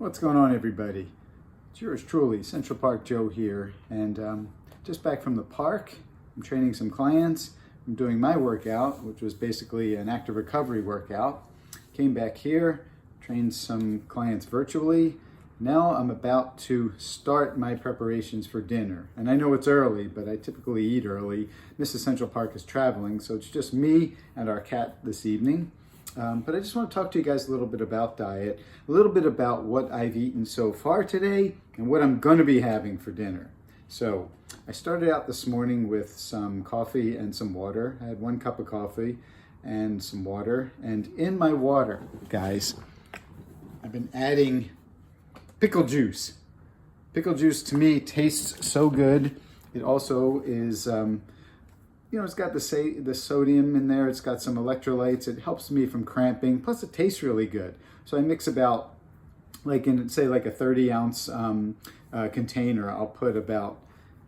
What's going on, everybody? It's yours truly, Central Park Joe here, and just back from the park. I'm training some clients. I'm doing my workout, which was basically an active recovery workout. Came back here, trained some clients virtually. Now I'm about to start my preparations for dinner. And I know it's early, but I typically eat early. Mrs. Central Park is traveling, so it's just me and our cat this evening. But I just want to talk to you guys a little bit about diet, a little bit about what I've eaten so far today, and what I'm going to be having for dinner. So I started out this morning with some coffee and some water. I had 1 cup of coffee and some water. And in my water, guys, I've been adding pickle juice. Pickle juice to me tastes so good. It also is, it's got the sodium in there. It's got some electrolytes. It helps me from cramping. Plus, it tastes really good. So I mix about, like in, say, like a 30-ounce container. I'll put about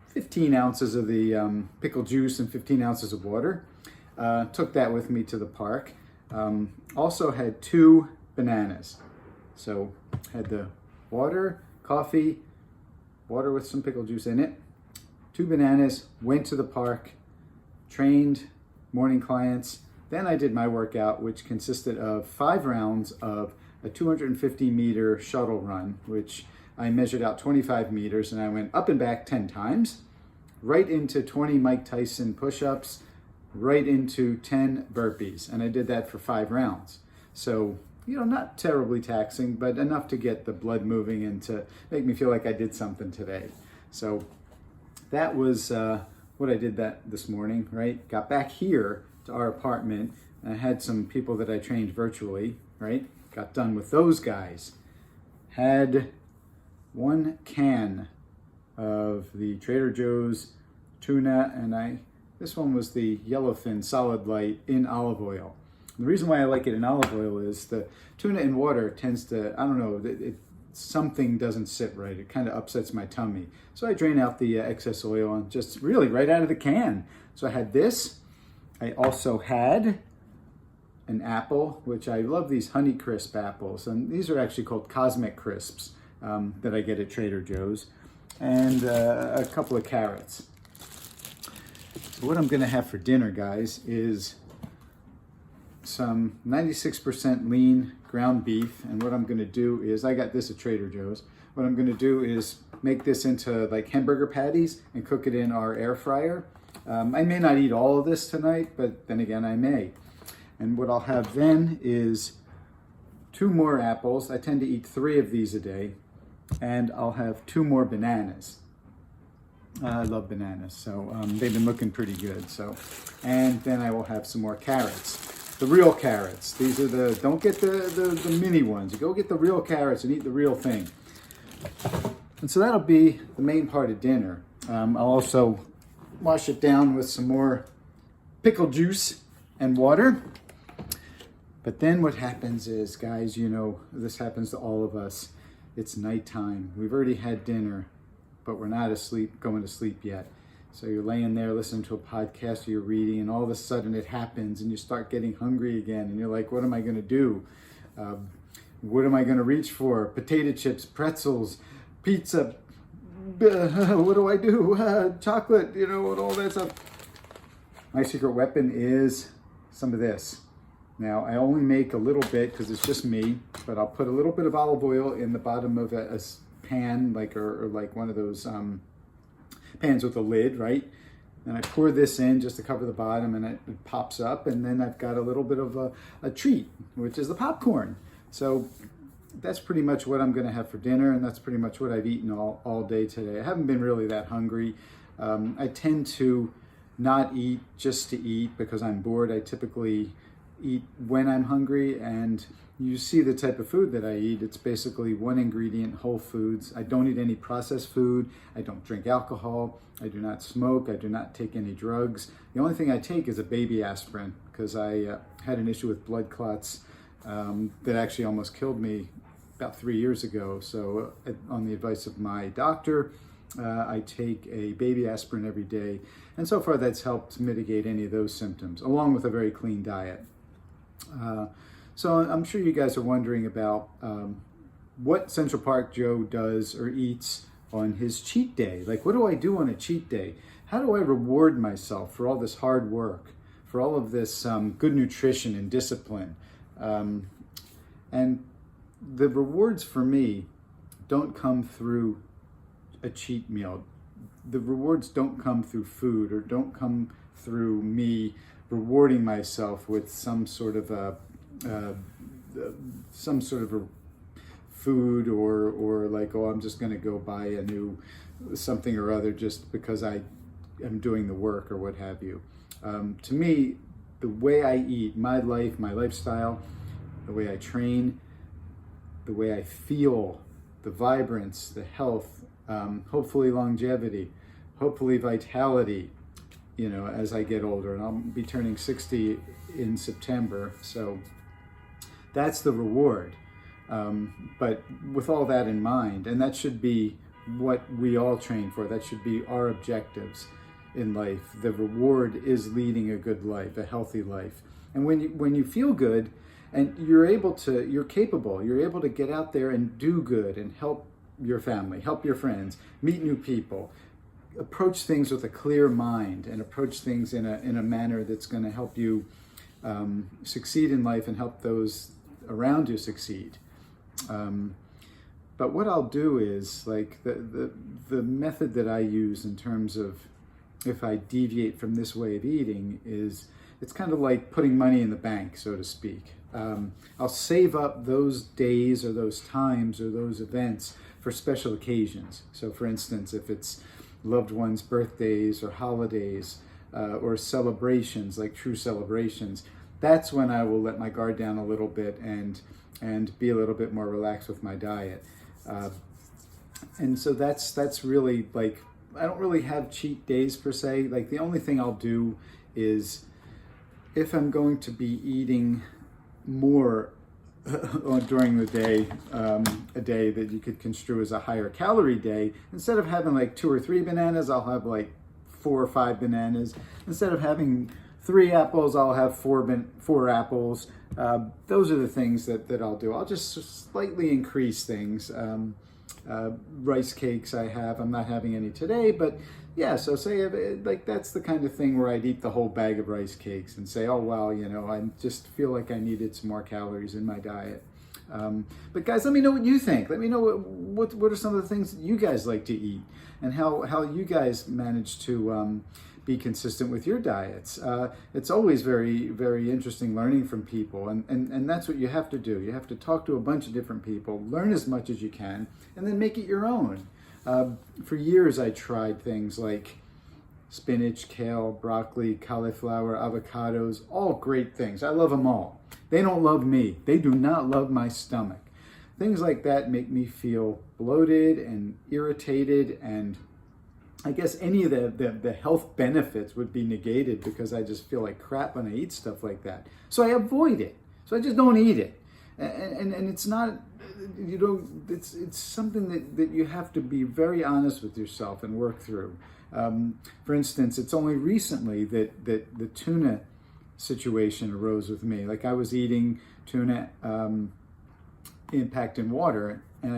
15 ounces of the pickle juice and 15 ounces of water. Took that with me to the park. Also had 2 bananas. So had the water, coffee, water with some pickle juice in it. 2 bananas, went to the park, trained morning clients. Then I did my workout, which consisted of 5 rounds of a 250-meter shuttle run, which I measured out 25 meters, and I went up and back 10 times, right into 20 Mike Tyson push-ups, right into 10 burpees. And I did that for 5 rounds. So, not terribly taxing, but enough to get the blood moving and to make me feel like I did something today. So that was what I did this morning, right? Got back here to our apartment, and I had some people that I trained virtually, right? Got done with those guys. Had 1 can of the Trader Joe's tuna, and this one was the Yellowfin Solid Light in olive oil. The reason why I like it in olive oil is the tuna in water tends to, I don't know, something doesn't sit right. It kind of upsets my tummy. So I drain out the excess oil and just really right out of the can. So I had this. I also had an apple, which I love these Honey Crisp apples. And these are actually called Cosmic Crisps that I get at Trader Joe's. And a couple of carrots. So what I'm gonna have for dinner, guys, is some 96% lean ground beef. And what I'm gonna do is, I got this at Trader Joe's. What I'm gonna do is make this into like hamburger patties and cook it in our air fryer. I may not eat all of this tonight, but then again, I may. And what I'll have then is 2 more apples. I tend to eat 3 of these a day. And I'll have 2 more bananas. I love bananas, so they've been looking pretty good. So, and then I will have some more carrots. The real carrots. These are don't get the mini ones. You go get the real carrots and eat the real thing. And so that'll be the main part of dinner. I'll also wash it down with some more pickle juice and water. But then what happens is, guys, this happens to all of us. It's nighttime. We've already had dinner, but we're not going to sleep yet. So you're laying there listening to a podcast or you're reading, and all of a sudden it happens and you start getting hungry again. And you're like, what am I going to do? What am I going to reach for? Potato chips, pretzels, pizza. What do I do? Chocolate, and all that stuff. My secret weapon is some of this. Now, I only make a little bit because it's just me, but I'll put a little bit of olive oil in the bottom of a pan, or like one of those pans with a lid, right? And I pour this in just to cover the bottom, and it pops up, and then I've got a little bit of a treat, which is the popcorn. So that's pretty much what I'm going to have for dinner, and that's pretty much what I've eaten all day today. I haven't been really that hungry. I tend to not eat just to eat because I'm bored. I typically eat when I'm hungry, and you see the type of food that I eat. It's basically 1 ingredient, whole foods. I don't eat any processed food. I don't drink alcohol. I do not smoke. I do not take any drugs. The only thing I take is a baby aspirin because I had an issue with blood clots that actually almost killed me about 3 years ago. So on the advice of my doctor, I take a baby aspirin every day. And so far that's helped mitigate any of those symptoms, along with a very clean diet. So I'm sure you guys are wondering about what Central Park Joe does or eats on his cheat day. Like, what do I do on a cheat day? How do I reward myself for all this hard work, for all of this good nutrition and discipline? And the rewards for me don't come through a cheat meal. The rewards don't come through food, or don't come through me rewarding myself with some sort of a food, or like, oh, I'm just going to go buy a new something or other just because I am doing the work or what have you. To me, the way I eat, my life, my lifestyle, the way I train, the way I feel, the vibrance, the health, hopefully longevity, hopefully vitality, as I get older. And I'll be turning 60 in September, so that's the reward. But with all that in mind, and that should be what we all train for, that should be our objectives in life. The reward is leading a good life, a healthy life. And when you feel good, and you're capable, you're able to get out there and do good and help your family, help your friends, meet new people, approach things with a clear mind, and approach things in a manner that's going to help you succeed in life and help those around you succeed. But what I'll do is, like, the method that I use in terms of if I deviate from this way of eating is, it's kind of like putting money in the bank, so to speak. I'll save up those days or those times or those events for special occasions. So for instance, if it's loved ones' birthdays or holidays or celebrations, like true celebrations, that's when I will let my guard down a little bit and be a little bit more relaxed with my diet. And so that's really, like, I don't really have cheat days per se. Like, the only thing I'll do is, if I'm going to be eating more during the day, a day that you could construe as a higher calorie day, instead of having like 2 or 3 bananas, I'll have like 4 or 5 bananas. Instead of having 3 apples, I'll have 4 apples. Those are the things that I'll do. I'll just slightly increase things. Rice cakes I'm not having any today, but yeah, so say like that's the kind of thing where I'd eat the whole bag of rice cakes and say, oh wow, I just feel like I needed some more calories in my diet. But guys, let me know what you think. Let me know what are some of the things that you guys like to eat, and how you guys manage to be consistent with your diets. It's always very, very interesting learning from people, and that's what you have to do. You have to talk to a bunch of different people, learn as much as you can, and then make it your own. For years, I tried things like spinach, kale, broccoli, cauliflower, avocados, all great things. I love them all. They don't love me. They do not love my stomach. Things like that make me feel bloated and irritated, and I guess any of the health benefits would be negated because I just feel like crap when I eat stuff like that. So I avoid it. So I just don't eat it. And it's not, it's something that you have to be very honest with yourself and work through. For instance, it's only recently that the tuna situation arose with me. Like, I was eating tuna packed in water, and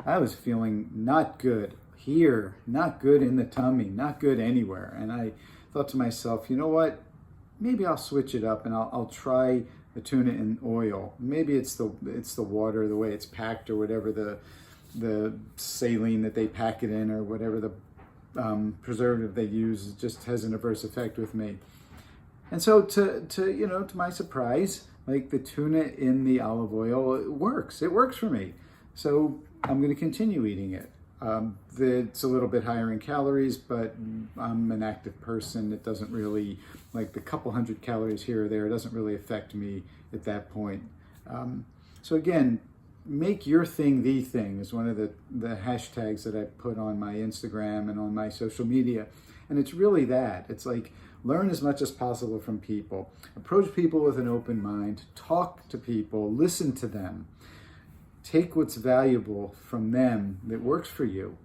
I was feeling not good here, not good in the tummy, not good anywhere. And I thought to myself, you know what? Maybe I'll switch it up and I'll try the tuna in oil. Maybe it's the water, the way it's packed, or whatever the saline that they pack it in, or whatever the preservative they use, just has an adverse effect with me. And so to my surprise, like, the tuna in the olive oil, it works for me. So I'm going to continue eating it. It's a little bit higher in calories, but I'm an active person. It doesn't really, like, the couple hundred calories here or there, it doesn't really affect me at that point. So again, make your thing the thing is one of the hashtags that I put on my Instagram and on my social media. And it's really that. It's like, learn as much as possible from people. Approach people with an open mind. Talk to people. Listen to them. Take what's valuable from them that works for you,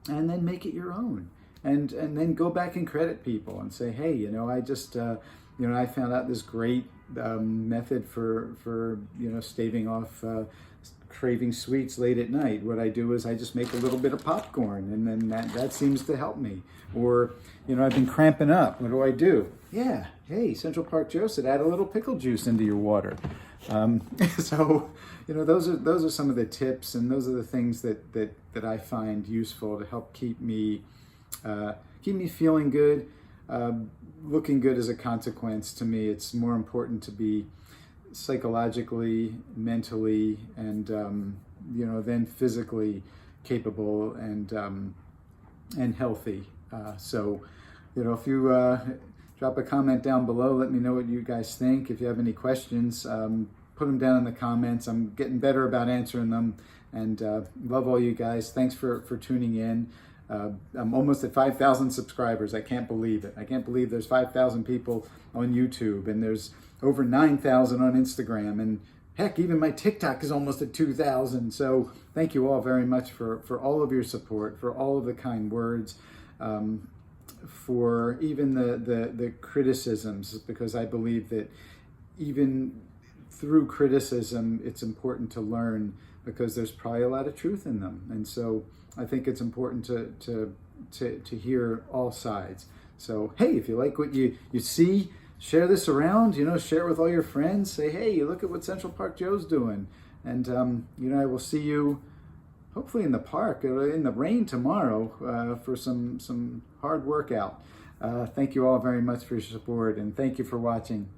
and then make it your own. And then go back and credit people and say, hey, I just, I found out this great method for staving off craving sweets late at night, what I do is I just make a little bit of popcorn, and then that seems to help me. Or, I've been cramping up. What do? Yeah, hey, Central Park Joe said add a little pickle juice into your water. So, those are some of the tips, and those are the things that I find useful to help keep me feeling good, looking good as a consequence. To me, it's more important to be psychologically, mentally, and then physically capable and healthy. So, if you drop a comment down below, let me know what you guys think. If you have any questions, put them down in the comments. I'm getting better about answering them, and love all you guys. Thanks for tuning in. I'm almost at 5,000 subscribers. I can't believe it. I can't believe there's 5,000 people on YouTube, and there's over 9,000 on Instagram, and heck, even my TikTok is almost at 2,000. So thank you all very much for all of your support, for all of the kind words, for even the criticisms, because I believe that even through criticism, it's important to learn, because there's probably a lot of truth in them. And so I think it's important to hear all sides. So, hey, if you like what you see, share this around, share it with all your friends. Say, hey, look at what Central Park Joe's doing. And, I will see you hopefully in the park, in the rain tomorrow, for some hard workout. Thank you all very much for your support, and thank you for watching.